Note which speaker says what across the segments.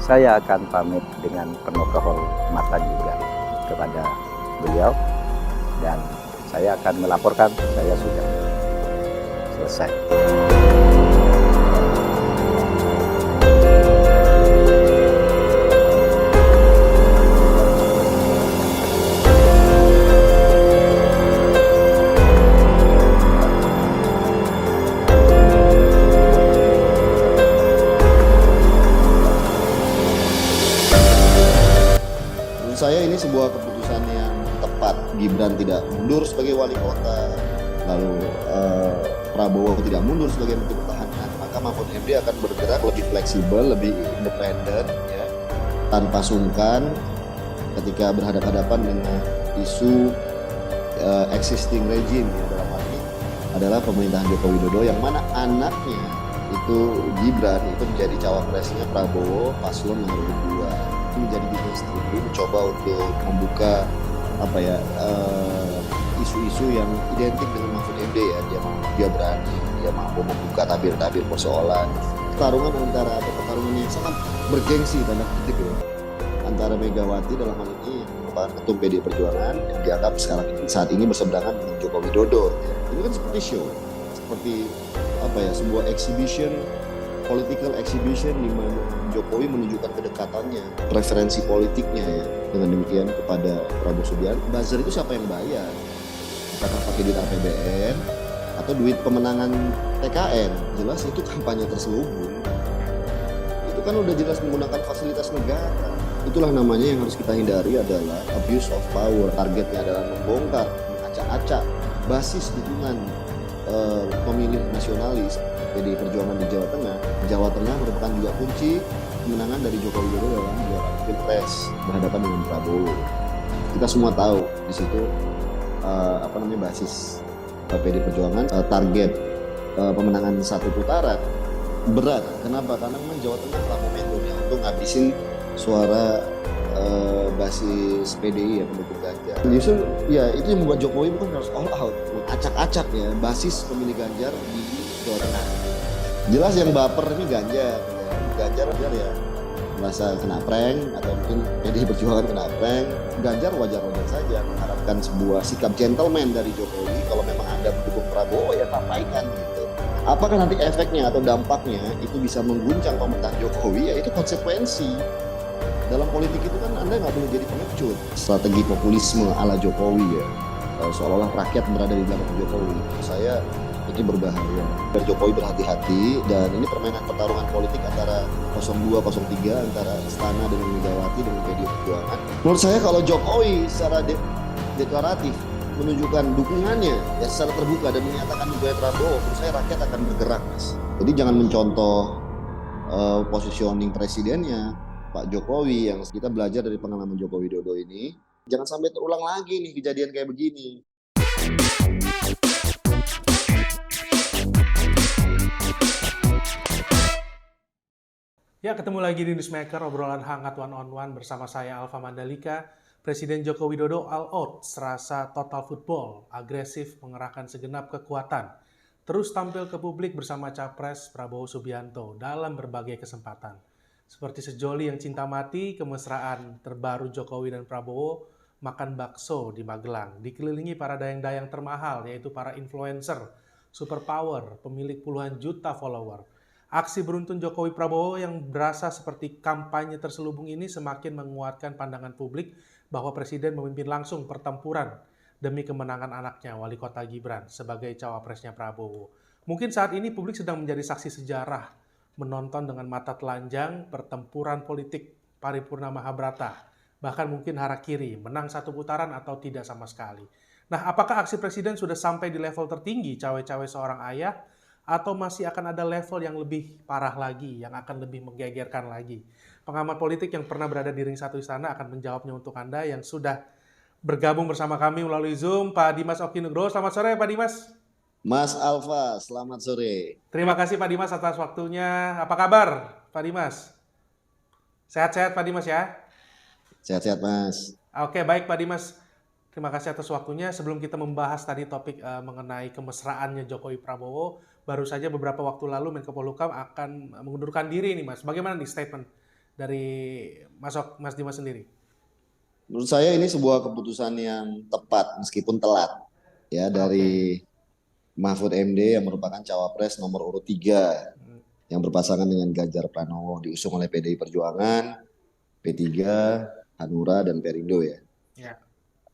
Speaker 1: saya akan pamit dengan penuh kehormatan juga kepada beliau, dan saya akan melaporkan saya sudah selesai.
Speaker 2: Saya ini sebuah keputusan yang tepat. Gibran tidak mundur sebagai wali kota, lalu Prabowo tidak mundur sebagai menteri pertahanan, maka Mahfud MD akan bergerak lebih fleksibel, lebih independen, ya, tanpa sungkan ketika berhadapan-hadapan dengan isu existing regime, ya, dalam hal ini adalah pemerintahan Joko Widodo, yang mana anaknya itu Gibran itu menjadi cawapresnya Prabowo paslon nomor 2. Menjadi dinasti, mencoba untuk membuka isu-isu yang identik dengan Mahfud MD, ya. Dia berani, dia mampu membuka tabir-tabir persoalan. Pertarungan pertarungan yang sangat bergengsi tanda kutip, ya, antara Megawati dalam hal ini yang merupakan ketum PD Perjuangan yang dianggap saat ini berseberangan dengan Joko Widodo, ya. Ini kan seperti show, seperti sebuah exhibition, political exhibition, di mana Jokowi menunjukkan kedekatannya, preferensi politiknya, ya, dengan demikian kepada Prabowo Subianto. Buzzer itu siapa yang bayar? Apakah pakai duit APBN atau duit pemenangan TKN? Jelas itu kampanye terselubung. Itu kan udah jelas menggunakan fasilitas negara. Itulah namanya yang harus kita hindari, adalah abuse of power. Targetnya adalah membongkar, mengacak-acak basis dukungan pemilih nasionalis PDI Perjuangan di Jawa Tengah. Jawa Tengah merupakan juga kunci kemenangan dari Joko Widodo dalam gelaran Pilpres berhadapan dengan Prabowo. Kita semua tahu di situ basis PDI Perjuangan, target pemenangan satu putaran berat. Kenapa? Karena memang Jawa Tengah lah momentumnya untuk ngabisin suara basis PDI, ya, pendukung Ganjar. Justru ya itu yang membuat Jokowi bukan harus all out, mengacak-acak, ya, basis pemilih Ganjar di Jawa Tengah. Jelas yang baper ini Ganjar, ya merasa kena prank, atau mungkin PDI Perjuangan kena prank. Ganjar wajar-wajar saja mengharapkan sebuah sikap gentleman dari Jokowi. Kalau memang Anda mendukung Prabowo, ya sampaikan gitu. Apakah nanti efeknya atau dampaknya itu bisa mengguncang pemerintahan Jokowi? Ya itu konsekuensi. Dalam politik itu kan Anda nggak boleh jadi pengecut. Strategi populisme ala Jokowi, ya, seolah-olah rakyat berada di belakang Jokowi. Saya ini berbahaya. Biar Jokowi berhati-hati, dan ini permainan pertarungan politik antara 02, 03, antara Istana dengan Megawati dengan PDI Perjuangan. Menurut saya kalau Jokowi secara deklaratif menunjukkan dukungannya, ya, secara terbuka dan menyatakan dukungan Prabowo, menurut saya rakyat akan bergerak, Mas. Jadi jangan mencontoh positioning presidennya Pak Jokowi, yang kita belajar dari pengalaman Joko Widodo ini. Jangan sampai terulang lagi nih kejadian kayak begini.
Speaker 3: Ya, ketemu lagi di Newsmaker, obrolan hangat one on one bersama saya Alfa Mandalika. Presiden Joko Widodo all out, serasa total football, agresif mengerahkan segenap kekuatan. Terus tampil ke publik bersama Capres Prabowo Subianto dalam berbagai kesempatan. Seperti sejoli yang cinta mati, kemesraan terbaru Jokowi dan Prabowo makan bakso di Magelang, dikelilingi para dayang-dayang termahal, yaitu para influencer, superpower, pemilik puluhan juta follower. Aksi beruntun Jokowi Prabowo yang berasa seperti kampanye terselubung ini semakin menguatkan pandangan publik bahwa Presiden memimpin langsung pertempuran demi kemenangan anaknya, Wali Kota Gibran, sebagai cawapresnya Prabowo. Mungkin saat ini publik sedang menjadi saksi sejarah, menonton dengan mata telanjang pertempuran politik paripurna Mahabharata, bahkan mungkin harakiri, menang satu putaran atau tidak sama sekali. Nah, apakah aksi Presiden sudah sampai di level tertinggi cawe-cawe seorang ayah, atau masih akan ada level yang lebih parah lagi, yang akan lebih menggegerkan lagi? Pengamat politik yang pernah berada di ring satu istana akan menjawabnya untuk Anda yang sudah bergabung bersama kami melalui Zoom, Pak Dimas Oki Nugroho. Selamat sore, Pak Dimas.
Speaker 2: Mas Alfa, selamat sore.
Speaker 3: Terima kasih Pak Dimas atas waktunya. Apa kabar, Pak Dimas? Sehat-sehat Pak Dimas ya?
Speaker 2: Sehat-sehat, Mas.
Speaker 3: Oke, baik Pak Dimas. Terima kasih atas waktunya. Sebelum kita membahas tadi topik mengenai kemesraannya Jokowi Prabowo, baru saja beberapa waktu lalu Menko Polhukam akan mengundurkan diri nih Mas. Bagaimana nih statement dari Mas Dimas sendiri?
Speaker 2: Menurut saya ini sebuah keputusan yang tepat meskipun telat ya
Speaker 3: Oke.
Speaker 2: dari Mahfud MD yang merupakan cawapres nomor urut 3
Speaker 3: Hmm,
Speaker 2: yang berpasangan dengan Ganjar Pranowo diusung oleh PDI Perjuangan, P3, Hanura dan Perindo ya.
Speaker 3: ya.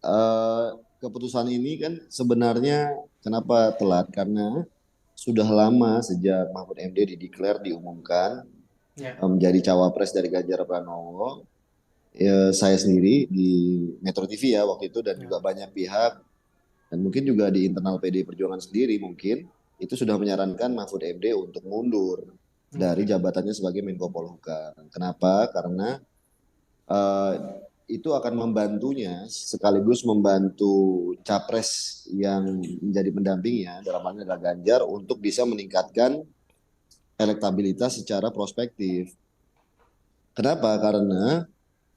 Speaker 2: Eh, Keputusan ini kan sebenarnya kenapa telat? Karena sudah lama sejak Mahfud MD dideklar diumumkan
Speaker 3: Ya.
Speaker 2: menjadi cawapres dari Ganjar Pranowo. Ya, saya sendiri di Metro TV ya waktu itu dan
Speaker 3: Ya.
Speaker 2: juga banyak pihak dan mungkin juga di internal PD Perjuangan sendiri mungkin itu sudah menyarankan Mahfud MD untuk mundur dari
Speaker 3: Oke.
Speaker 2: jabatannya sebagai Menko Polhukam. Kenapa? Karena eh, itu akan membantunya sekaligus membantu capres yang menjadi pendampingnya dalam hal ini adalah Ganjar untuk bisa meningkatkan elektabilitas secara prospektif. Kenapa? Karena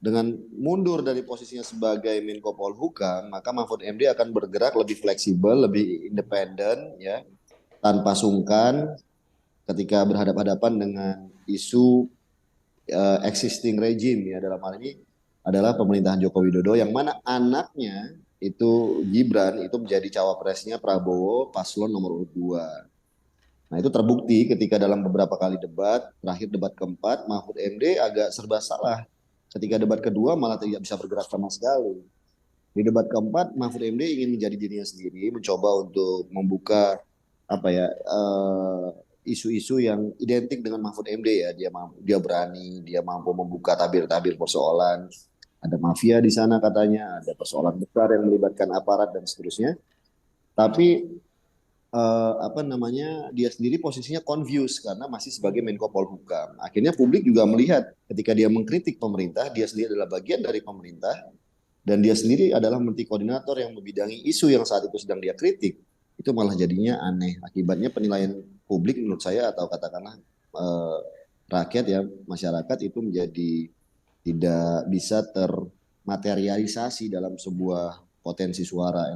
Speaker 2: dengan mundur dari posisinya sebagai Menko Polhukam, maka Mahfud MD akan bergerak lebih fleksibel, lebih independen, ya, tanpa sungkan ketika berhadapan-hadapan dengan isu existing regime, ya, dalam hal ini adalah pemerintahan Joko Widodo, yang mana anaknya itu Gibran itu menjadi cawapresnya Prabowo paslon nomor urut 2. Nah, itu terbukti ketika dalam beberapa kali debat, terakhir debat keempat, Mahfud MD agak serba salah. Ketika debat kedua malah tidak bisa bergerak sama sekali. Di debat keempat, Mahfud MD ingin menjadi dirinya sendiri, mencoba untuk membuka apa ya isu-isu yang identik dengan Mahfud MD ya. Dia berani, dia mampu membuka tabir-tabir persoalan. Ada mafia di sana katanya, ada persoalan besar yang melibatkan aparat dan seterusnya. Tapi apa namanya dia sendiri posisinya confused karena masih sebagai Menko Polhukam. Akhirnya publik juga melihat ketika dia mengkritik pemerintah, dia sendiri adalah bagian dari pemerintah dan dia sendiri adalah menteri koordinator yang membidangi isu yang saat itu sedang dia kritik. Itu malah jadinya aneh. Akibatnya penilaian publik menurut saya atau katakanlah rakyat ya masyarakat itu menjadi tidak bisa termaterialisasi dalam sebuah potensi suara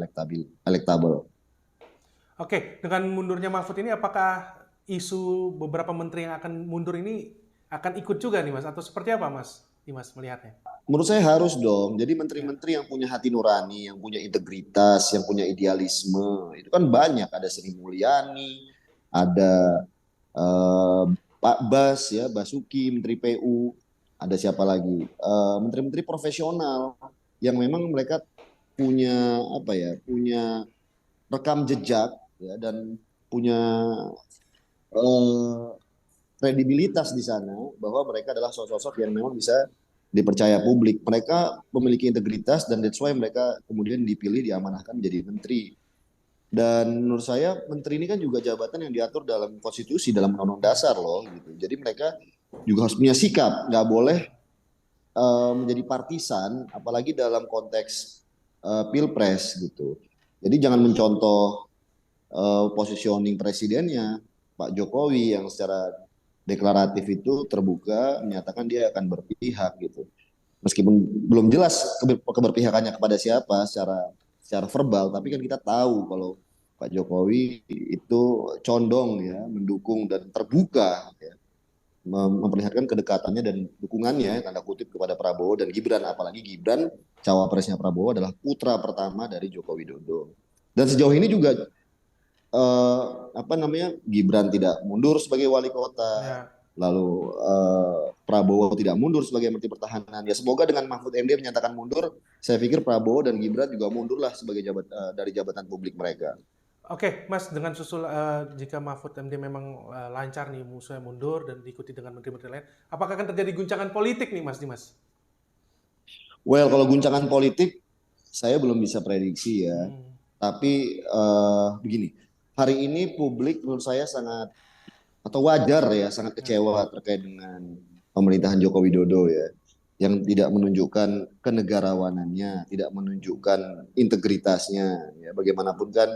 Speaker 2: elektabel.
Speaker 3: Oke, dengan mundurnya Mahfud ini apakah isu beberapa menteri yang akan mundur ini akan ikut juga nih Mas atau seperti apa Mas Dimas melihatnya?
Speaker 2: Menurut saya harus dong. Jadi
Speaker 3: Ya.
Speaker 2: menteri-menteri yang punya hati nurani, yang punya integritas, yang punya idealisme, itu kan banyak. Ada Sri Mulyani, ada eh, Pak Bas ya, Basuki, Menteri PU, ada siapa lagi? Menteri-menteri profesional yang memang mereka punya apa ya, punya rekam jejak ya dan punya eh, kredibilitas di sana bahwa mereka adalah sosok-sosok yang memang bisa dipercaya publik. Mereka memiliki integritas dan that's why mereka kemudian dipilih diamanahkan menjadi menteri. Dan menurut saya menteri ini kan juga jabatan yang diatur dalam konstitusi, dalam undang-undang dasar loh gitu. Jadi mereka juga harus punya sikap, nggak boleh menjadi partisan, apalagi dalam konteks pilpres gitu. Jadi jangan mencontoh positioning presidennya Pak Jokowi yang secara deklaratif itu terbuka menyatakan dia akan berpihak gitu. Meskipun belum jelas keberpihakannya kepada siapa secara verbal, tapi kan kita tahu kalau Pak Jokowi itu condong ya mendukung dan terbuka ya, memperlihatkan kedekatannya dan dukungannya tanda kutip kepada Prabowo dan Gibran, apalagi Gibran cawapresnya Prabowo adalah putra pertama dari Joko Widodo. Dan sejauh ini juga apa namanya Gibran tidak mundur sebagai wali kota,
Speaker 3: Ya.
Speaker 2: lalu Prabowo tidak mundur sebagai Menteri Pertahanan. Ya semoga dengan Mahfud MD menyatakan mundur, saya pikir Prabowo dan Gibran juga mundurlah sebagai dari jabatan publik mereka.
Speaker 3: Oke, Mas, dengan susul jika Mahfud MD memang lancar nih musuhnya mundur dan diikuti dengan menteri-menteri lain, apakah akan terjadi guncangan politik nih Mas Dimas?
Speaker 2: Well, kalau guncangan politik saya belum bisa prediksi ya.
Speaker 3: Hmm.
Speaker 2: Tapi begini, hari ini publik menurut saya sangat atau wajar ya sangat
Speaker 3: Ya.
Speaker 2: kecewa terkait dengan pemerintahan Joko Widodo ya, yang tidak menunjukkan kenegarawanannya, tidak menunjukkan integritasnya. Ya, bagaimanapun kan,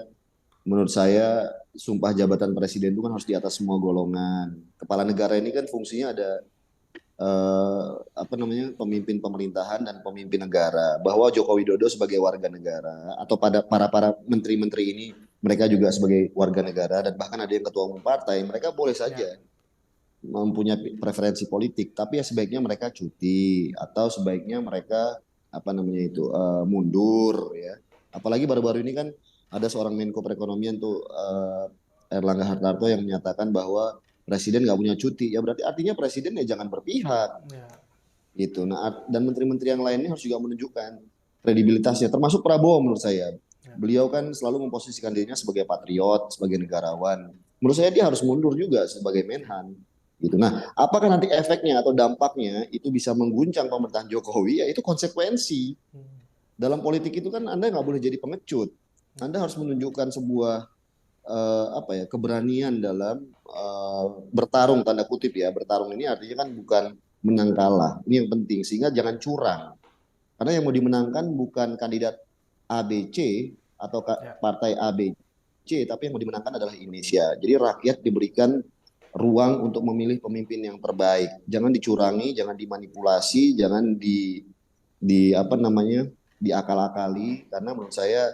Speaker 2: menurut saya sumpah jabatan presiden itu kan harus di atas semua golongan. Kepala negara ini kan fungsinya ada apa namanya pemimpin pemerintahan dan pemimpin negara, bahwa Joko Widodo sebagai warga negara atau pada para menteri-menteri ini mereka juga sebagai warga negara dan bahkan ada yang ketua umum partai, mereka boleh
Speaker 3: Ya.
Speaker 2: saja mempunyai preferensi politik, tapi ya sebaiknya mereka cuti atau sebaiknya mereka mundur ya. Apalagi baru-baru ini kan ada seorang Menko Perekonomian tuh Erlangga Hartarto yang menyatakan bahwa presiden nggak punya cuti. Ya berarti artinya presiden ya jangan berpihak
Speaker 3: Ya.
Speaker 2: gitu. Nah, dan menteri-menteri yang lainnya harus juga menunjukkan kredibilitasnya, termasuk Prabowo menurut saya.
Speaker 3: Ya.
Speaker 2: Beliau kan selalu memposisikan dirinya sebagai patriot, sebagai negarawan. Menurut saya dia harus mundur juga sebagai Menhan. Gitu. Nah, apakah nanti efeknya atau dampaknya itu bisa mengguncang pemerintahan Jokowi? Ya itu konsekuensi. Dalam politik itu kan Anda nggak boleh jadi pengecut. Anda harus menunjukkan sebuah keberanian dalam bertarung, tanda kutip ya. Bertarung ini artinya kan bukan menang kalah. Ini yang penting, sehingga jangan curang. Karena yang mau dimenangkan bukan kandidat ABC atau partai ABC, tapi yang mau dimenangkan adalah Indonesia. Jadi rakyat diberikan ruang untuk memilih pemimpin yang terbaik. Jangan dicurangi, jangan dimanipulasi, jangan diakal-akali. Karena menurut saya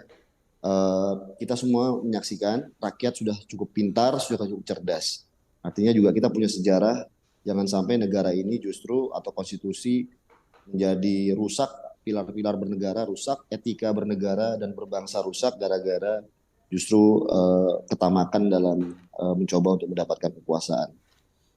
Speaker 2: kita semua menyaksikan rakyat sudah cukup pintar, sudah cukup cerdas. Artinya juga kita punya sejarah. Jangan sampai negara ini justru atau konstitusi menjadi rusak, pilar-pilar bernegara rusak, etika bernegara dan berbangsa rusak gara-gara justru ketamakan dalam mencoba untuk mendapatkan kekuasaan.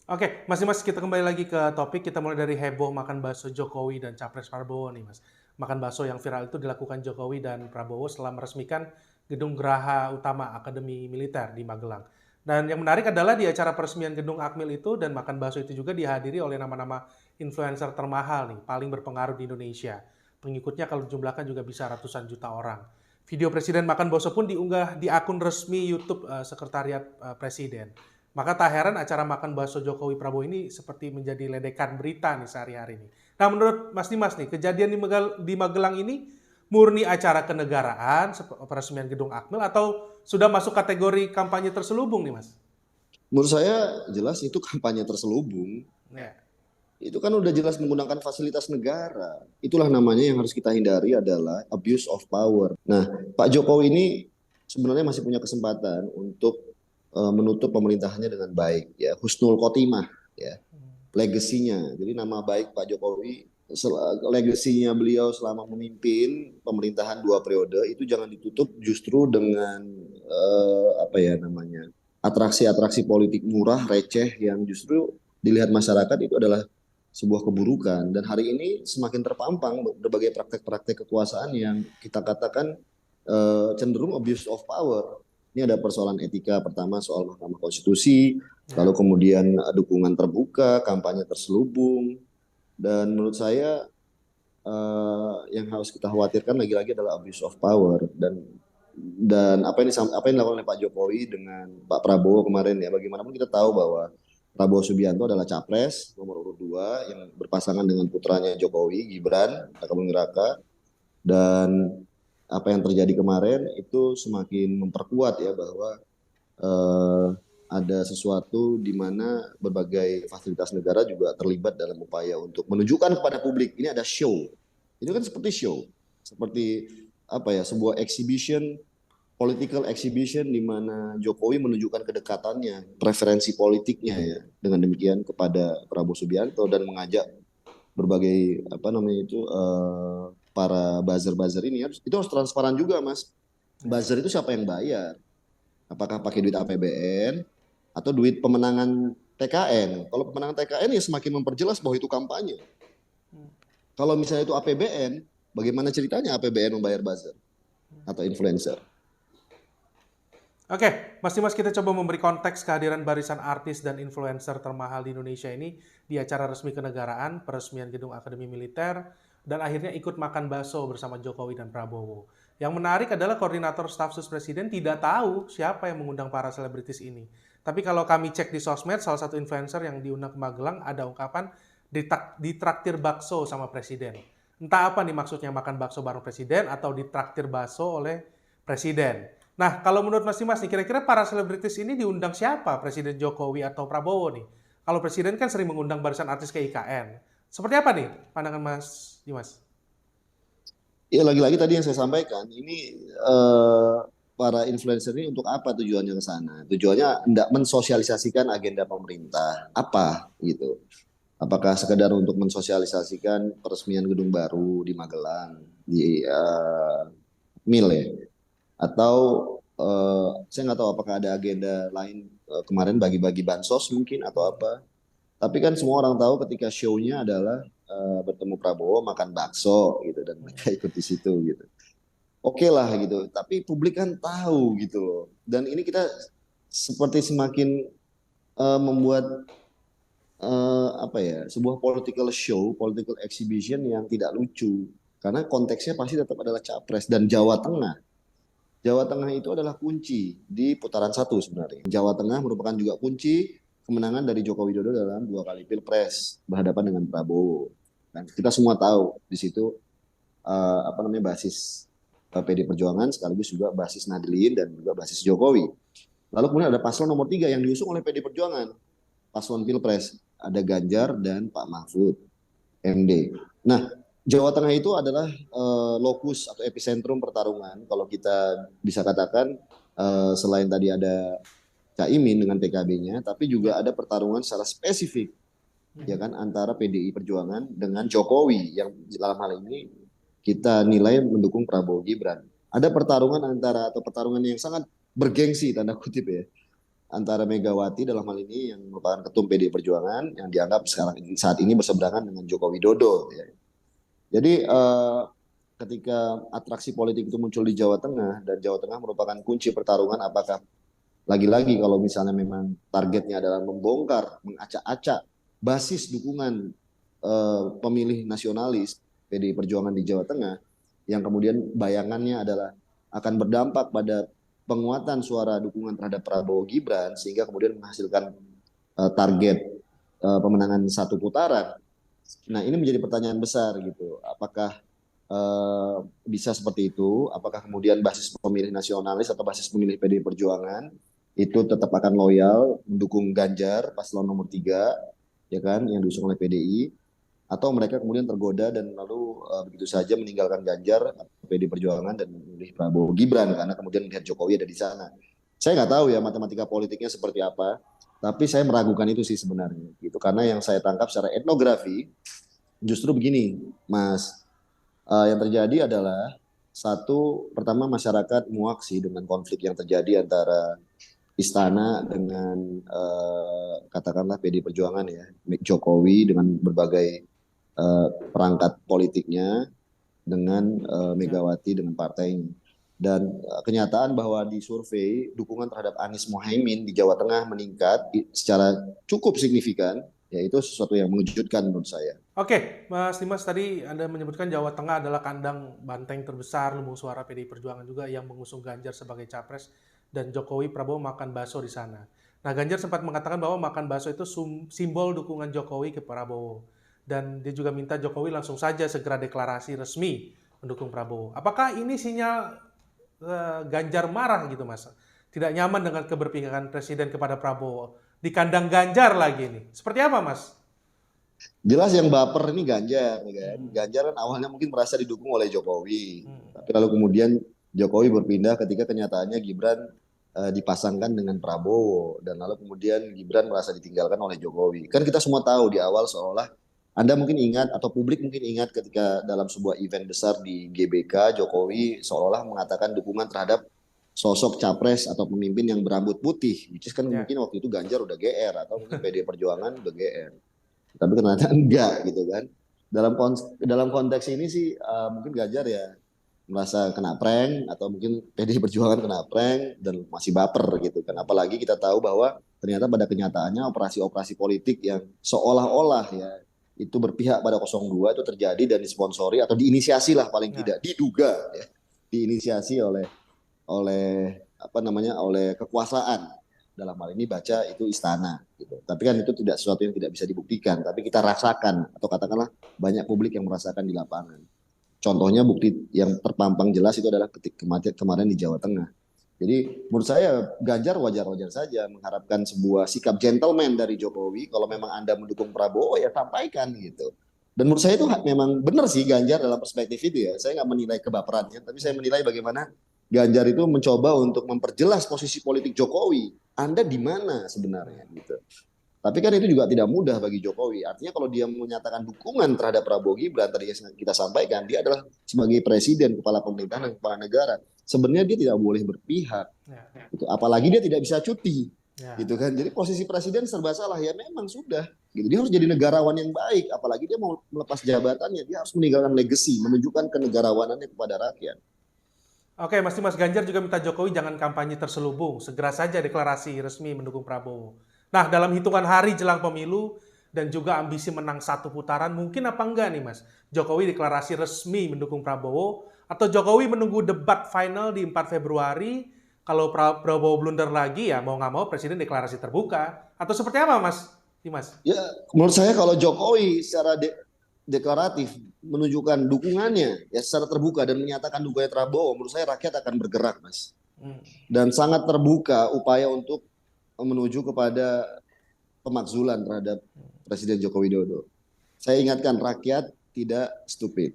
Speaker 3: Oke, Mas Dimas, kita kembali lagi ke topik. Kita mulai dari heboh makan bakso Jokowi dan Capres Prabowo nih, Mas. Makan bakso yang viral itu dilakukan Jokowi dan Prabowo setelah meresmikan Gedung Geraha Utama Akademi Militer di Magelang. Dan yang menarik adalah di acara peresmian Gedung Akmil itu dan makan bakso itu juga dihadiri oleh nama-nama influencer termahal nih, paling berpengaruh di Indonesia. Pengikutnya kalau dijumlahkan juga bisa ratusan juta orang. Video Presiden makan bakso pun diunggah di akun resmi YouTube Sekretariat Presiden. Maka tak heran acara makan bakso Jokowi Prabowo ini seperti menjadi ledekan berita nih sehari-hari ini. Nah, menurut Mas Dimas nih, kejadian di Magelang ini murni acara kenegaraan, peresmian Gedung Akmil, atau sudah masuk kategori kampanye terselubung nih, Mas?
Speaker 2: Menurut saya jelas itu kampanye terselubung.
Speaker 3: Ya.
Speaker 2: Itu kan udah jelas menggunakan fasilitas negara. Itulah namanya yang harus kita hindari adalah abuse of power. Nah, Pak Jokowi ini sebenarnya masih punya kesempatan untuk menutup pemerintahannya dengan baik, ya, husnul khotimah, ya, legasinya. Jadi nama baik Pak Jokowi, legasinya beliau selama memimpin pemerintahan 2 periode itu jangan ditutup justru dengan atraksi-atraksi politik murah, receh yang justru dilihat masyarakat itu adalah sebuah keburukan. Dan hari ini semakin terpampang berbagai praktek-praktek kekuasaan yang kita katakan cenderung abuse of power. Ini ada persoalan etika, pertama soal Mahkamah Konstitusi, lalu kemudian dukungan terbuka, kampanye terselubung, dan menurut saya yang harus kita khawatirkan lagi-lagi adalah abuse of power dan apa yang dilakukan oleh Pak Jokowi dengan Pak Prabowo kemarin ya. Bagaimanapun kita tahu bahwa Prabowo Subianto adalah capres nomor urut 2 yang berpasangan dengan putranya Jokowi, Gibran Rakabuming Raka, dan apa yang terjadi kemarin itu semakin memperkuat ya bahwa ada sesuatu di mana berbagai fasilitas negara juga terlibat dalam upaya untuk menunjukkan kepada publik ini ada show. Itu kan seperti show, seperti sebuah exhibition, political exhibition di mana Jokowi menunjukkan kedekatannya, preferensi politiknya ya, dengan demikian kepada Prabowo Subianto dan mengajak berbagai para buzzer ini itu harus transparan juga, Mas. Buzzer itu siapa yang bayar? Apakah pakai duit APBN atau duit pemenangan TKN? Kalau pemenangan TKN ya semakin memperjelas bahwa itu kampanye. Kalau misalnya itu APBN, bagaimana ceritanya APBN membayar buzzer atau influencer?
Speaker 3: Oke, Mas Dimas, kita coba memberi konteks kehadiran barisan artis dan influencer termahal di Indonesia ini di acara resmi kenegaraan, peresmian Gedung Akademi Militer, dan akhirnya ikut makan bakso bersama Jokowi dan Prabowo. Yang menarik adalah koordinator staf sus presiden tidak tahu siapa yang mengundang para selebritis ini. Tapi kalau kami cek di sosmed, salah satu influencer yang diundang ke Magelang ada ungkapan ditraktir bakso sama presiden. Entah apa nih maksudnya makan bakso bareng presiden atau ditraktir bakso oleh presiden. Nah, kalau menurut Mas Dimas nih, kira-kira para selebritis ini diundang siapa? Presiden Jokowi atau Prabowo nih? Kalau presiden kan sering mengundang barisan artis ke IKN. Seperti apa nih pandangan Mas Dimas?
Speaker 2: Ya lagi-lagi tadi yang saya sampaikan, ini para influencer ini untuk apa tujuannya ke sana? Tujuannya hendak mensosialisasikan agenda pemerintah apa gitu. Apakah sekedar untuk mensosialisasikan peresmian gedung baru di Magelang di Mil ya? Atau saya nggak tahu apakah ada agenda lain kemarin bagi-bagi bansos mungkin atau apa. Tapi kan semua orang tahu ketika show-nya adalah bertemu Prabowo makan bakso gitu dan mereka ikut di situ gitu. Oke lah gitu. Tapi publik kan tahu gitu loh. Dan ini kita seperti semakin membuat apa ya, sebuah political show, political exhibition yang tidak lucu. Karena konteksnya pasti tetap adalah capres dan Jawa Tengah. Jawa Tengah itu adalah kunci di putaran satu sebenarnya. Jawa Tengah merupakan juga kunci kemenangan dari Joko Widodo dalam 2 kali pilpres berhadapan dengan Prabowo. Dan kita semua tahu di situ apa namanya basis PD Perjuangan sekaligus juga basis Nahdlin dan juga basis Jokowi. Lalu kemudian ada paslon nomor 3 yang diusung oleh PD Perjuangan. Paslon pilpres ada Ganjar dan Pak Mahfud MD. Nah, Jawa Tengah itu adalah lokus atau epicentrum pertarungan kalau kita bisa katakan selain tadi ada Caimin dengan PKB-nya, tapi juga ada pertarungan secara spesifik ya kan antara PDI Perjuangan dengan Jokowi yang dalam hal ini kita nilai mendukung Prabowo Gibran. Ada pertarungan antara atau pertarungan yang sangat bergengsi tanda kutip ya antara Megawati dalam hal ini yang merupakan ketum PDI Perjuangan yang dianggap saat ini berseberangan dengan Joko Widodo ya. Jadi ketika atraksi politik itu muncul di Jawa Tengah dan Jawa Tengah merupakan kunci pertarungan apakah lagi-lagi kalau misalnya memang targetnya adalah membongkar, mengacak-acak basis dukungan pemilih nasionalis PDI Perjuangan di Jawa Tengah yang kemudian bayangannya adalah akan berdampak pada penguatan suara dukungan terhadap Prabowo Gibran sehingga kemudian menghasilkan target pemenangan 1 putaran. Nah, ini menjadi pertanyaan besar gitu. Apakah bisa seperti itu? Apakah kemudian basis pemilih nasionalis atau basis pemilih PDI Perjuangan itu tetap akan loyal mendukung Ganjar paslon nomor 3 ya kan yang diusung oleh PDI atau mereka kemudian tergoda dan lalu begitu saja meninggalkan Ganjar PDI Perjuangan dan memilih Prabowo Gibran karena kemudian melihat Jokowi ada di sana. Saya nggak tahu ya matematika politiknya seperti apa. Tapi saya meragukan itu sih sebenarnya gitu karena yang saya tangkap secara etnografi justru begini Mas, yang terjadi adalah satu pertama masyarakat muak sih dengan konflik yang terjadi antara istana dengan katakanlah PDI Perjuangan ya Jokowi dengan berbagai perangkat politiknya dengan Megawati dengan partainya. Dan kenyataan bahwa di survei dukungan terhadap Anies Mohaimin di Jawa Tengah meningkat secara cukup signifikan, ya itu sesuatu yang mengejutkan menurut saya.
Speaker 3: Oke, Mas Dimas tadi Anda menyebutkan Jawa Tengah adalah kandang banteng terbesar lumbung suara PDI Perjuangan juga yang mengusung Ganjar sebagai capres dan Jokowi Prabowo makan bakso di sana. Nah, Ganjar sempat mengatakan bahwa makan bakso itu simbol dukungan Jokowi ke Prabowo. Dan dia juga minta Jokowi langsung saja segera deklarasi resmi mendukung Prabowo. Apakah ini sinyal Ganjar marah gitu Mas? Tidak nyaman dengan keberpihakan Presiden kepada Prabowo. Di kandang Ganjar lagi nih. Seperti apa Mas?
Speaker 2: Jelas yang baper ini Ganjar kan. Ganjar kan awalnya mungkin merasa didukung oleh Jokowi. Tapi lalu kemudian Jokowi berpindah ketika kenyataannya Gibran dipasangkan dengan Prabowo. Dan lalu kemudian Gibran merasa ditinggalkan oleh Jokowi. Kan kita semua tahu di awal seolah Anda mungkin ingat atau publik mungkin ingat ketika dalam sebuah event besar di GBK Jokowi seolah-olah mengatakan dukungan terhadap sosok capres atau pemimpin yang berambut putih, which is kan mungkin waktu itu Ganjar udah GR atau mungkin PDI Perjuangan udah GR, tapi ternyata enggak gitu kan. Dalam konteks ini sih mungkin Ganjar ya merasa kena prank atau mungkin PDI Perjuangan kena prank dan masih baper gitu kan. Apalagi kita tahu bahwa ternyata pada kenyataannya operasi-operasi politik yang seolah-olah ya itu berpihak pada 02 itu terjadi dan disponsori atau diinisiasi lah paling tidak diduga ya, diinisiasi oleh apa namanya oleh kekuasaan dalam hal ini baca itu istana gitu. Tapi kan itu tidak sesuatu yang tidak bisa dibuktikan, tapi kita rasakan atau katakanlah banyak publik yang merasakan di lapangan. Contohnya bukti yang terpampang jelas itu adalah ketika kemarin di Jawa Tengah. Jadi menurut saya Ganjar wajar-wajar saja mengharapkan sebuah sikap gentleman dari Jokowi. Kalau memang Anda mendukung Prabowo ya sampaikan gitu. Dan menurut saya itu memang benar sih Ganjar dalam perspektif itu ya. Saya nggak menilai kebaperannya, tapi saya menilai bagaimana Ganjar itu mencoba untuk memperjelas posisi politik Jokowi. Anda di mana sebenarnya gitu. Tapi kan itu juga tidak mudah bagi Jokowi. Artinya kalau dia menyatakan dukungan terhadap Prabowo Gibran, tadi yang kita sampaikan, dia adalah sebagai presiden, kepala pemerintahan dan kepala negara. Sebenarnya dia tidak boleh berpihak. Gitu. Apalagi dia tidak bisa cuti. Gitu kan. Jadi posisi presiden serba salah. Ya memang sudah. Gitu. Dia harus jadi negarawan yang baik. Apalagi dia mau melepas jabatannya. Dia harus meninggalkan legacy, menunjukkan kenegarawanannya kepada rakyat.
Speaker 3: Oke, Mas Ganjar juga minta Jokowi jangan kampanye terselubung, segera saja deklarasi resmi mendukung Prabowo. Nah, dalam hitungan hari jelang pemilu dan juga ambisi menang satu putaran, mungkin apa enggak nih Mas? Jokowi deklarasi resmi mendukung Prabowo, atau Jokowi menunggu debat final di 4 Februari, kalau Prabowo blunder lagi ya mau nggak mau Presiden deklarasi terbuka, atau seperti apa Mas Dimas?
Speaker 2: Ya, menurut saya kalau Jokowi secara deklaratif menunjukkan dukungannya ya secara terbuka dan menyatakan dukungannya Prabowo, menurut saya rakyat akan bergerak, Mas. Dan sangat terbuka upaya untuk menuju kepada pemakzulan terhadap Presiden Joko Widodo. Saya ingatkan rakyat tidak stupid.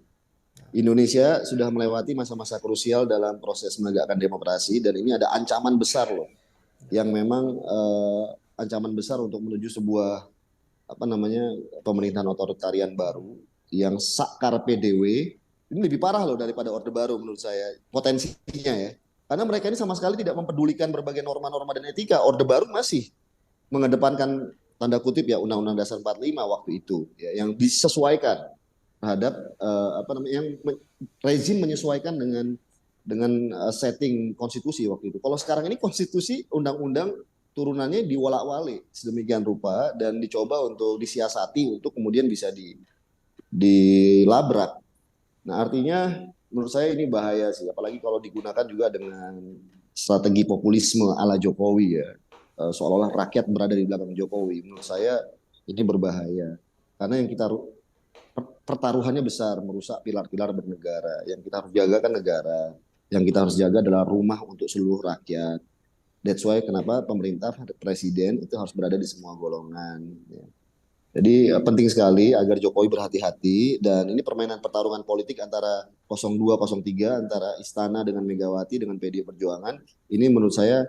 Speaker 2: Indonesia sudah melewati masa-masa krusial dalam proses menegakkan demokrasi dan ini ada ancaman besar loh, yang memang ancaman besar untuk menuju sebuah pemerintahan otoritarian baru yang sakar PDW. Ini lebih parah loh daripada Orde Baru menurut saya potensinya ya, karena mereka ini sama sekali tidak mempedulikan berbagai norma-norma dan etika. Orde Baru masih mengedepankan tanda kutip ya Undang-Undang Dasar 45 waktu itu ya, yang disesuaikan terhadap yang rezim menyesuaikan dengan setting konstitusi waktu itu. Kalau sekarang ini konstitusi undang-undang turunannya diwolak-walik sedemikian rupa dan dicoba untuk disiasati untuk kemudian bisa dilabrak. Nah, artinya menurut saya ini bahaya sih, apalagi kalau digunakan juga dengan strategi populisme ala Jokowi ya, seolah-olah rakyat berada di belakang Jokowi. Menurut saya ini berbahaya karena yang kita pertaruhannya besar, merusak pilar-pilar bernegara. Yang kita harus jaga kan negara, yang kita harus jaga adalah rumah untuk seluruh rakyat. That's why kenapa pemerintah, presiden itu harus berada di semua golongan. Ya. Jadi penting sekali agar Jokowi berhati-hati dan ini permainan pertarungan politik antara 02, 03, antara Istana dengan Megawati dengan PDI Perjuangan. Ini menurut saya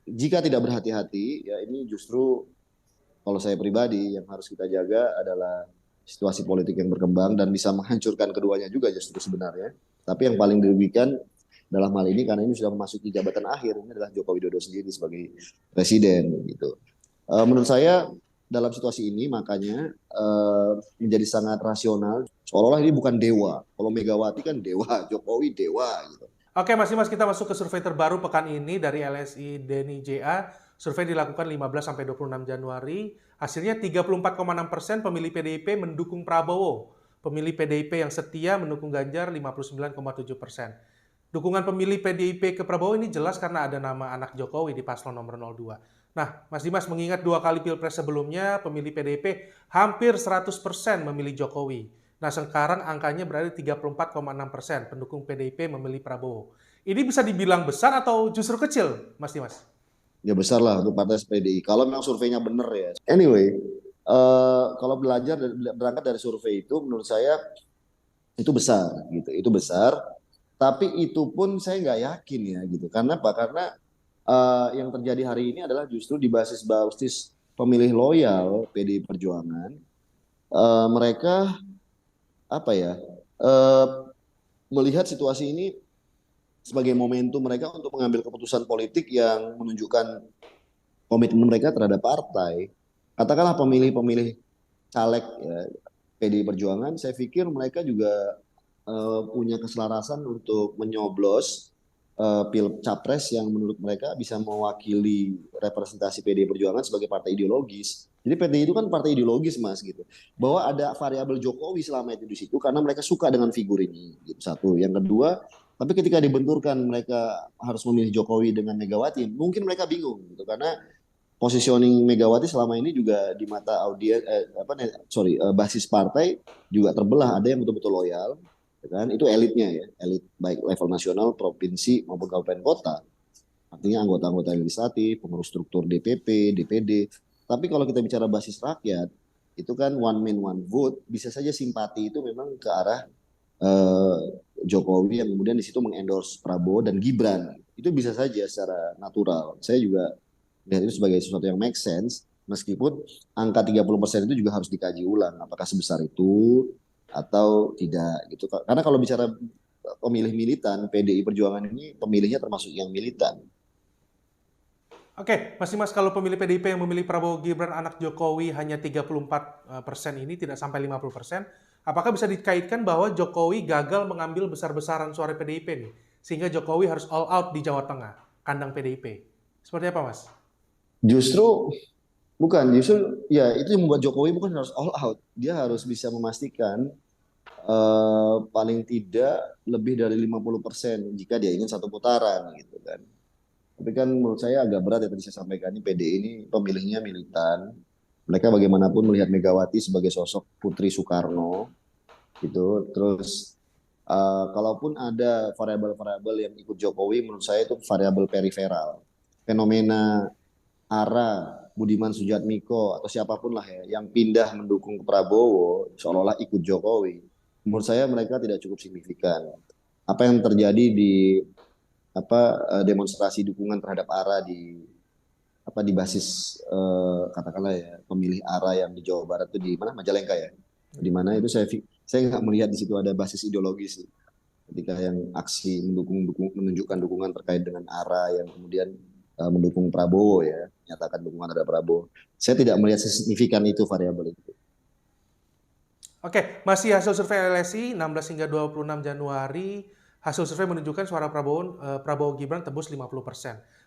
Speaker 2: jika tidak berhati-hati ya ini justru kalau saya pribadi yang harus kita jaga adalah situasi politik yang berkembang dan bisa menghancurkan keduanya juga justru sebenarnya. Tapi yang paling dirugikan dalam hal ini karena ini sudah memasuki jabatan akhir, ini adalah Joko Widodo sendiri sebagai presiden gitu. Menurut saya dalam situasi ini makanya menjadi sangat rasional, seolah-olah ini bukan dewa. Kalau Megawati kan dewa, Jokowi dewa gitu.
Speaker 3: Oke Mas Dimas, kita masuk ke survei terbaru pekan ini dari LSI Deni JA. Survei dilakukan 15-26 Januari. Hasilnya 34,6% pemilih PDIP mendukung Prabowo. Pemilih PDIP yang setia mendukung Ganjar 59,7%. Dukungan pemilih PDIP ke Prabowo ini jelas karena ada nama anak Jokowi di paslon nomor 02. Nah, Mas Dimas mengingat 2 kali Pilpres sebelumnya, pemilih PDIP hampir 100% memilih Jokowi. Nah, sekarang angkanya berada di 34,6% pendukung PDIP memilih Prabowo. Ini bisa dibilang besar atau justru kecil, Mas Dimas?
Speaker 2: Ya besar lah untuk partai PDI. Kalau memang surveinya benar ya. Anyway, kalau berangkat dari survei itu, menurut saya itu besar gitu. Itu besar. Tapi itu pun saya nggak yakin ya gitu. Karena apa? Karena yang terjadi hari ini adalah justru di basis pemilih loyal PDI Perjuangan. Mereka melihat situasi ini sebagai momentum mereka untuk mengambil keputusan politik yang menunjukkan komitmen mereka terhadap partai. Katakanlah pemilih-pemilih caleg ya, PDI Perjuangan, saya pikir mereka juga punya keselarasan untuk menyoblos capres yang menurut mereka bisa mewakili representasi PDI Perjuangan sebagai partai ideologis. Jadi PDI itu kan partai ideologis Mas gitu. Bahwa ada variabel Jokowi selama itu di situ karena mereka suka dengan figur ini. Gitu. Satu. Yang kedua, tapi ketika dibenturkan mereka harus memilih Jokowi dengan Megawati, mungkin mereka bingung gitu karena positioning Megawati selama ini juga di mata basis partai juga terbelah. Ada yang betul-betul loyal. Kan itu elitnya ya, elit baik level nasional, provinsi maupun kabupaten kota, artinya anggota-anggota legislatif, pengurus struktur DPP, DPD. Tapi kalau kita bicara basis rakyat, itu kan one man one vote, bisa saja simpati itu memang ke arah Jokowi yang kemudian di situ mengendorse Prabowo dan Gibran. Itu bisa saja secara natural. Saya juga lihat itu sebagai sesuatu yang make sense, meskipun angka 30% itu juga harus dikaji ulang apakah sebesar itu atau tidak gitu. Karena kalau bicara pemilih militan, PDI Perjuangan ini pemilihnya termasuk yang militan.
Speaker 3: Oke, Mas Dimas, kalau pemilih PDIP yang memilih Prabowo Gibran anak Jokowi hanya 34% ini, tidak sampai 50%, apakah bisa dikaitkan bahwa Jokowi gagal mengambil besar-besaran suara PDIP nih, sehingga Jokowi harus all out di Jawa Tengah, kandang PDIP? Seperti apa, Mas?
Speaker 2: Justru justru ya itu yang membuat Jokowi bukan harus all out. Dia harus bisa memastikan paling tidak lebih dari 50% jika dia ingin satu putaran gitu kan. Tapi kan menurut saya agak berat ya tadi saya sampaikan ini PDI ini pemilihnya militan. Mereka bagaimanapun melihat Megawati sebagai sosok Putri Soekarno gitu. Terus kalaupun ada variabel-variabel yang ikut Jokowi, menurut saya itu variabel periferal. Fenomena Ara, Budiman Sujatmiko atau siapapun lah ya yang pindah mendukung ke Prabowo seolah-olah ikut Jokowi. Menurut saya mereka tidak cukup signifikan. Apa yang terjadi di demonstrasi dukungan terhadap Ara di basis katakanlah ya pemilih Ara yang di Jawa Barat itu di mana Majalengka ya. Di mana itu saya nggak melihat di situ ada basis ideologis sih. Ketika yang aksi menunjukkan dukungan terkait dengan Ara yang kemudian mendukung Prabowo ya, nyatakan dukungan terhadap Prabowo. Saya tidak melihat sesignifikan itu variabel itu.
Speaker 3: Oke, masih hasil survei LSI 16 hingga 26 Januari, hasil survei menunjukkan suara Prabowo Gibran tembus 50%.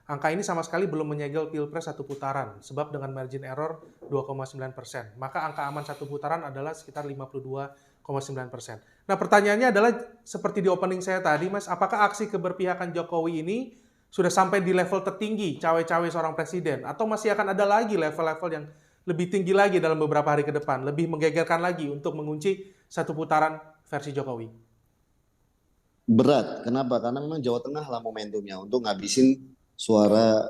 Speaker 3: Angka ini sama sekali belum menyegel Pilpres satu putaran, sebab dengan margin error 2,9%. Maka angka aman satu putaran adalah sekitar 52,9%. Nah, pertanyaannya adalah seperti di opening saya tadi, Mas, apakah aksi keberpihakan Jokowi ini sudah sampai di level tertinggi cawe-cawe seorang presiden, atau masih akan ada lagi level-level yang lebih tinggi lagi dalam beberapa hari ke depan, lebih menggegerkan lagi untuk mengunci satu putaran versi Jokowi?
Speaker 2: Berat, kenapa? Karena memang Jawa Tengah lah momentumnya untuk ngabisin suara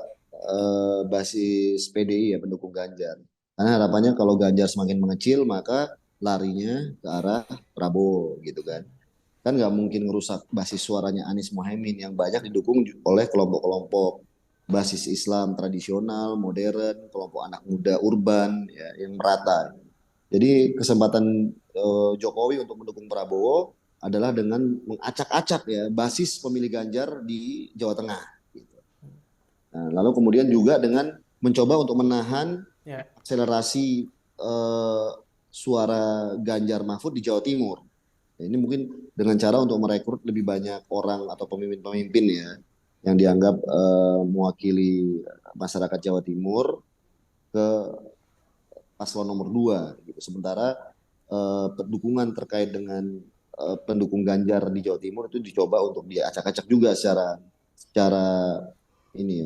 Speaker 2: basis PDI ya pendukung Ganjar. Karena harapannya kalau Ganjar semakin mengecil maka larinya ke arah Prabowo gitu kan. Kan nggak mungkin ngerusak basis suaranya Anies Mohaimin yang banyak didukung oleh kelompok-kelompok basis Islam tradisional, modern, kelompok anak muda urban ya, yang merata. Jadi kesempatan Jokowi untuk mendukung Prabowo adalah dengan mengacak-acak ya basis pemilih Ganjar di Jawa Tengah. Gitu. Nah, lalu kemudian juga dengan mencoba untuk menahan akselerasi suara Ganjar Mahfud di Jawa Timur. Nah, ini mungkin dengan cara untuk merekrut lebih banyak orang atau pemimpin-pemimpin ya yang dianggap mewakili masyarakat Jawa Timur ke paslon nomor 2 gitu. Sementara dukungan terkait dengan pendukung Ganjar di Jawa Timur itu dicoba untuk diacak-acak juga secara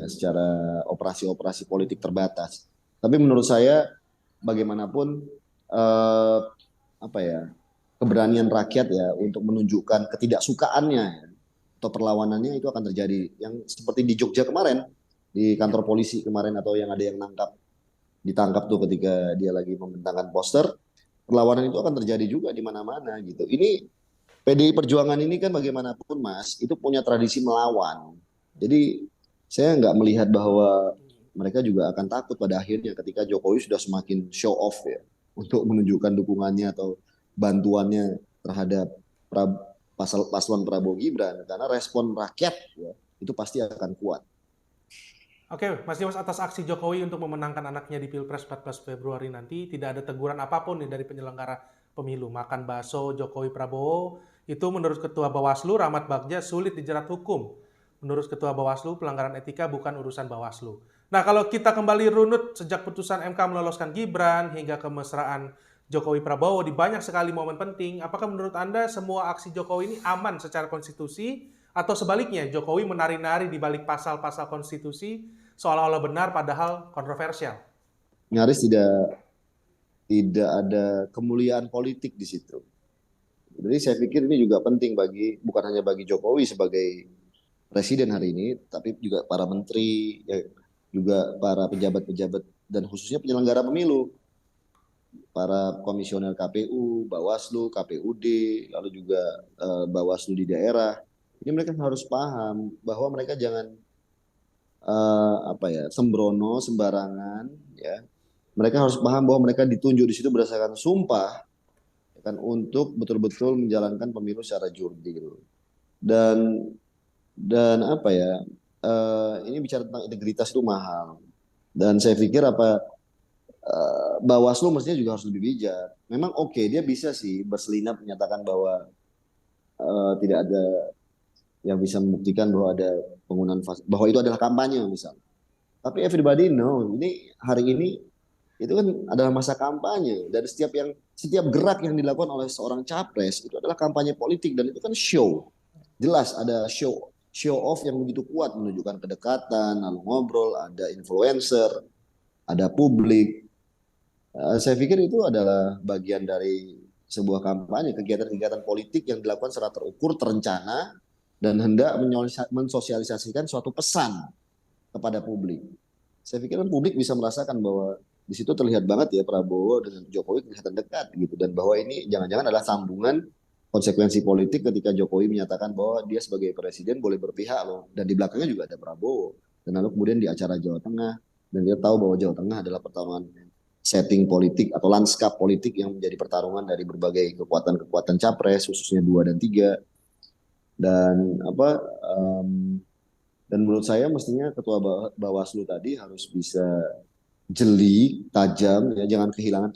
Speaker 2: secara operasi-operasi politik terbatas. Tapi menurut saya bagaimanapun keberanian rakyat ya untuk menunjukkan ketidaksukaannya ya, atau perlawanannya itu akan terjadi. Yang seperti di Jogja kemarin di kantor polisi kemarin atau yang ada yang ditangkap tuh ketika dia lagi membentangkan poster, perlawanan itu akan terjadi juga di mana-mana gitu. Ini PDI Perjuangan ini kan bagaimanapun Mas itu punya tradisi melawan. Jadi saya nggak melihat bahwa mereka juga akan takut pada akhirnya ketika Jokowi sudah semakin show off ya untuk menunjukkan dukungannya atau bantuannya terhadap paslon Prabowo Gibran, karena respon rakyat ya, itu pasti akan kuat.
Speaker 3: Oke, Mas Dimas, atas aksi Jokowi untuk memenangkan anaknya di Pilpres 14 Februari nanti, tidak ada teguran apapun nih dari penyelenggara pemilu. Makan bakso Jokowi Prabowo, itu menurut Ketua Bawaslu, Rahmat Bagja, sulit dijerat hukum. Menurut Ketua Bawaslu, pelanggaran etika bukan urusan Bawaslu. Nah, kalau kita kembali runut sejak putusan MK meloloskan Gibran hingga kemesraan Jokowi Prabowo di banyak sekali momen penting, apakah menurut Anda semua aksi Jokowi ini aman secara konstitusi, atau sebaliknya Jokowi menari-nari di balik pasal-pasal konstitusi seolah-olah benar padahal kontroversial?
Speaker 2: Nyaris tidak ada kemuliaan politik di situ. Jadi saya pikir ini juga penting bukan hanya bagi Jokowi sebagai presiden hari ini, tapi juga para menteri, ya, juga para pejabat-pejabat dan khususnya penyelenggara pemilu. para komisioner KPU, Bawaslu, KPUD, lalu juga Bawaslu di daerah. Ini mereka harus paham bahwa mereka jangan sembrono sembarangan, ya. Mereka harus paham bahwa mereka ditunjuk di situ berdasarkan sumpah, ya kan, untuk betul-betul menjalankan pemilu secara jurdil. Dan ini bicara tentang integritas itu mahal. Dan saya pikir Bawaslu mestinya juga harus lebih bijak. Memang oke, dia bisa sih berselinap menyatakan bahwa tidak ada yang bisa membuktikan bahwa ada penggunaan bahwa itu adalah kampanye misalnya. Tapi everybody know, hari ini itu kan adalah masa kampanye, dan setiap gerak yang dilakukan oleh seorang capres itu adalah kampanye politik, dan itu kan show. Jelas ada show off yang begitu kuat, menunjukkan kedekatan, lalu ngobrol, ada influencer, ada publik. Saya pikir itu adalah bagian dari sebuah kampanye, kegiatan-kegiatan politik yang dilakukan secara terukur, terencana, dan hendak mensosialisasikan suatu pesan kepada publik. Saya pikir publik bisa merasakan bahwa di situ terlihat banget ya Prabowo dengan Jokowi kelihatan dekat gitu, dan bahwa ini jangan-jangan adalah sambungan konsekuensi politik ketika Jokowi menyatakan bahwa dia sebagai presiden boleh berpihak loh, dan di belakangnya juga ada Prabowo. Dan lalu kemudian di acara Jawa Tengah, dan dia tahu bahwa Jawa Tengah adalah pertarungan setting politik atau lanskap politik yang menjadi pertarungan dari berbagai kekuatan-kekuatan capres, khususnya 2 dan 3. Dan menurut saya mestinya Ketua Bawaslu tadi harus bisa jeli, tajam, ya, jangan kehilangan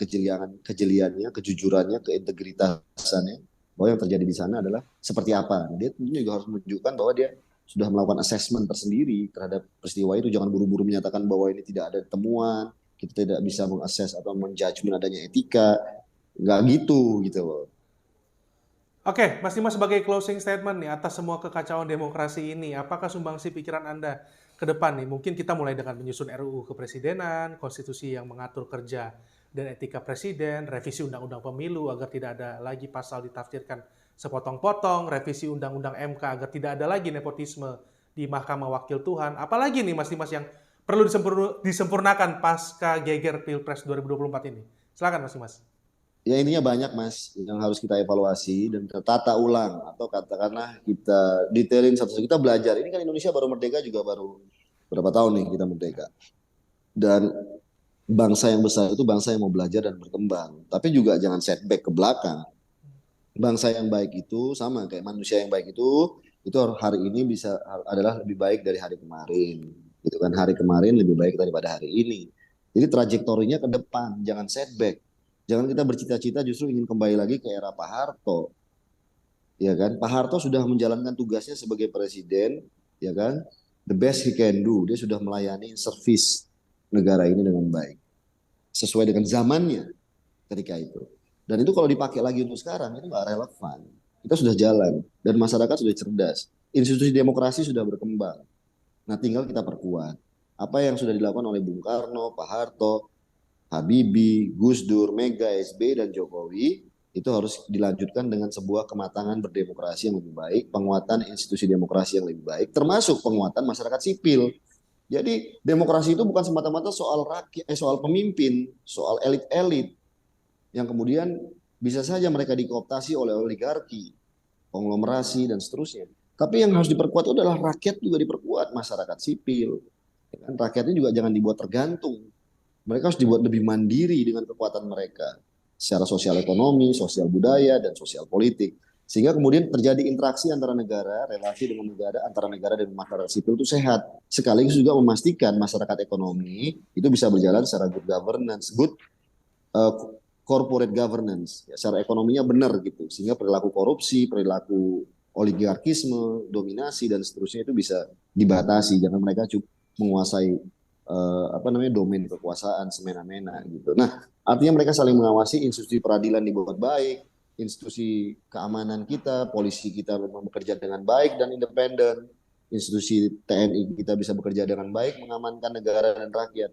Speaker 2: kejeliannya, kejujurannya, keintegritasannya, bahwa yang terjadi di sana adalah seperti apa. Dia tentunya juga harus menunjukkan bahwa dia sudah melakukan assessment tersendiri terhadap peristiwa itu. Jangan buru-buru menyatakan bahwa ini tidak ada temuan, kita tidak bisa mengakses atau menjudgment adanya etika. Nggak gitu loh.
Speaker 3: Oke, Mas Dimas, sebagai closing statement nih atas semua kekacauan demokrasi ini, apakah sumbangsi pikiran Anda ke depan nih? Mungkin kita mulai dengan menyusun RUU Kepresidenan, konstitusi yang mengatur kerja dan etika presiden, revisi undang-undang pemilu agar tidak ada lagi pasal ditafsirkan sepotong-potong, revisi undang-undang MK agar tidak ada lagi nepotisme di Mahkamah Wakil Tuhan. Apalagi nih Mas Dimas yang perlu disempurnakan pasca geger Pilpres 2024 ini? Silakan Mas Dimas.
Speaker 2: Ya intinya banyak Mas yang harus kita evaluasi dan kita tata ulang, atau katakanlah kita detailin satu-satu. Kita belajar, ini kan Indonesia baru merdeka juga baru berapa tahun nih kita merdeka. Dan bangsa yang besar itu bangsa yang mau belajar dan berkembang. Tapi juga jangan setback ke belakang. Bangsa yang baik itu sama kayak manusia yang baik itu hari ini adalah lebih baik dari hari kemarin. Gitu kan, hari kemarin lebih baik daripada hari ini. Jadi trajektorinya ke depan, jangan setback. Jangan kita bercita-cita justru ingin kembali lagi ke era Pak Harto. Ya kan? Pak Harto sudah menjalankan tugasnya sebagai presiden, ya kan? The best he can do. Dia sudah melayani servis negara ini dengan baik. Sesuai dengan zamannya ketika itu. Dan itu kalau dipakai lagi untuk sekarang, itu nggak relevan. Kita sudah jalan, dan masyarakat sudah cerdas. Institusi demokrasi sudah berkembang. Nah, tinggal kita perkuat. Apa yang sudah dilakukan oleh Bung Karno, Pak Harto, Habibie, Gus Dur, Mega, SBY, dan Jokowi, itu harus dilanjutkan dengan sebuah kematangan berdemokrasi yang lebih baik, penguatan institusi demokrasi yang lebih baik, termasuk penguatan masyarakat sipil. Jadi demokrasi itu bukan semata-mata soal rakyat, soal pemimpin, soal elit-elit yang kemudian bisa saja mereka dikooptasi oleh oligarki, konglomerasi, dan seterusnya. Tapi yang harus diperkuat itu adalah rakyat juga diperkuat, masyarakat sipil. Rakyatnya juga jangan dibuat tergantung. Mereka harus dibuat lebih mandiri dengan kekuatan mereka secara sosial ekonomi, sosial budaya, dan sosial politik. Sehingga kemudian terjadi interaksi antara negara, relasi dengan negara, antara negara dan masyarakat sipil itu sehat. Sekaligus juga memastikan masyarakat ekonomi itu bisa berjalan secara good governance, good corporate governance, ya, secara ekonominya benar gitu, sehingga perilaku korupsi, perilaku oligarkisme, dominasi, dan seterusnya itu bisa dibatasi. Jangan mereka menguasai domain kekuasaan semena-mena gitu. Nah, artinya mereka saling mengawasi, institusi peradilan dibuat baik, institusi keamanan kita, polisi kita memang bekerja dengan baik dan independen, institusi TNI kita bisa bekerja dengan baik mengamankan negara dan rakyat.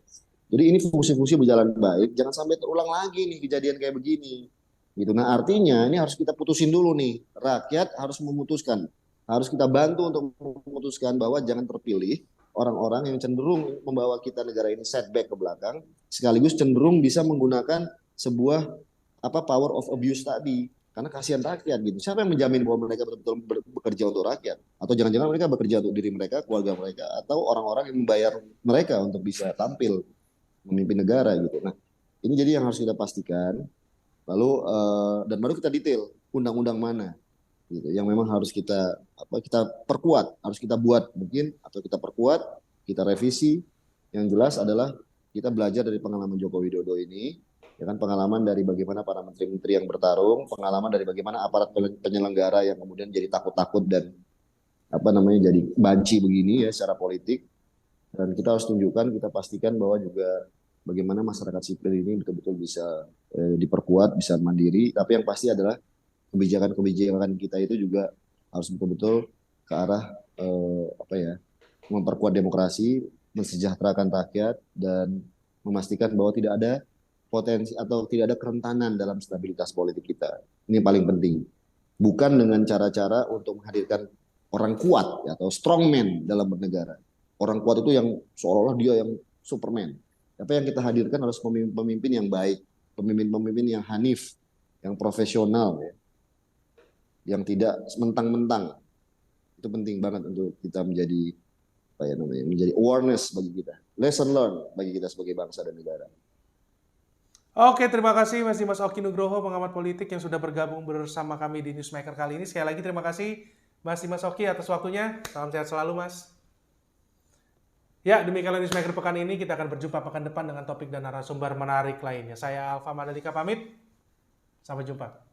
Speaker 2: Jadi ini fungsi-fungsi berjalan baik, jangan sampai terulang lagi nih kejadian kayak begini. Gitu. Nah, artinya ini harus kita putusin dulu nih. Rakyat harus memutuskan. Harus kita bantu untuk memutuskan bahwa jangan terpilih orang-orang yang cenderung membawa kita negara ini setback ke belakang, sekaligus cenderung bisa menggunakan sebuah power of abuse tadi. Karena kasihan rakyat gitu. Siapa yang menjamin bahwa mereka betul-betul bekerja untuk rakyat? Atau jangan-jangan mereka bekerja untuk diri mereka, keluarga mereka, atau orang-orang yang membayar mereka untuk bisa tampil memimpin negara gitu. Nah, ini jadi yang harus kita pastikan. Lalu dan baru kita detail undang-undang mana gitu yang memang harus kita perkuat, harus kita buat mungkin, atau kita perkuat, kita revisi. Yang jelas adalah kita belajar dari pengalaman Joko Widodo ini, ya kan, pengalaman dari bagaimana para menteri-menteri yang bertarung, pengalaman dari bagaimana aparat penyelenggara yang kemudian jadi takut-takut dan jadi banci begini ya secara politik. Dan kita harus tunjukkan, kita pastikan bahwa juga bagaimana masyarakat sipil ini betul-betul bisa diperkuat, bisa mandiri. Tapi yang pasti adalah kebijakan-kebijakan kita itu juga harus betul-betul ke arah memperkuat demokrasi, mensejahterakan rakyat, dan memastikan bahwa tidak ada potensi atau tidak ada kerentanan dalam stabilitas politik kita. Ini yang paling penting. Bukan dengan cara-cara untuk menghadirkan orang kuat atau strongman dalam bernegara. Orang kuat itu yang seolah-olah dia yang Superman. Tapi yang kita hadirkan harus pemimpin yang baik, pemimpin-pemimpin yang hanif, yang profesional, ya, yang tidak mentang-mentang. Itu penting banget untuk kita menjadi menjadi awareness bagi kita, lesson learn bagi kita sebagai bangsa dan negara.
Speaker 3: Oke, terima kasih Mas Dimas Oki Nugroho, pengamat politik yang sudah bergabung bersama kami di Newsmaker kali ini. Sekali lagi terima kasih Mas Dimas Oki atas waktunya. Salam sehat selalu, Mas. Ya, demikianlah Newsmaker pekan ini. Kita akan berjumpa pekan depan dengan topik dan narasumber menarik lainnya. Saya Alfa Madalika pamit. Sampai jumpa.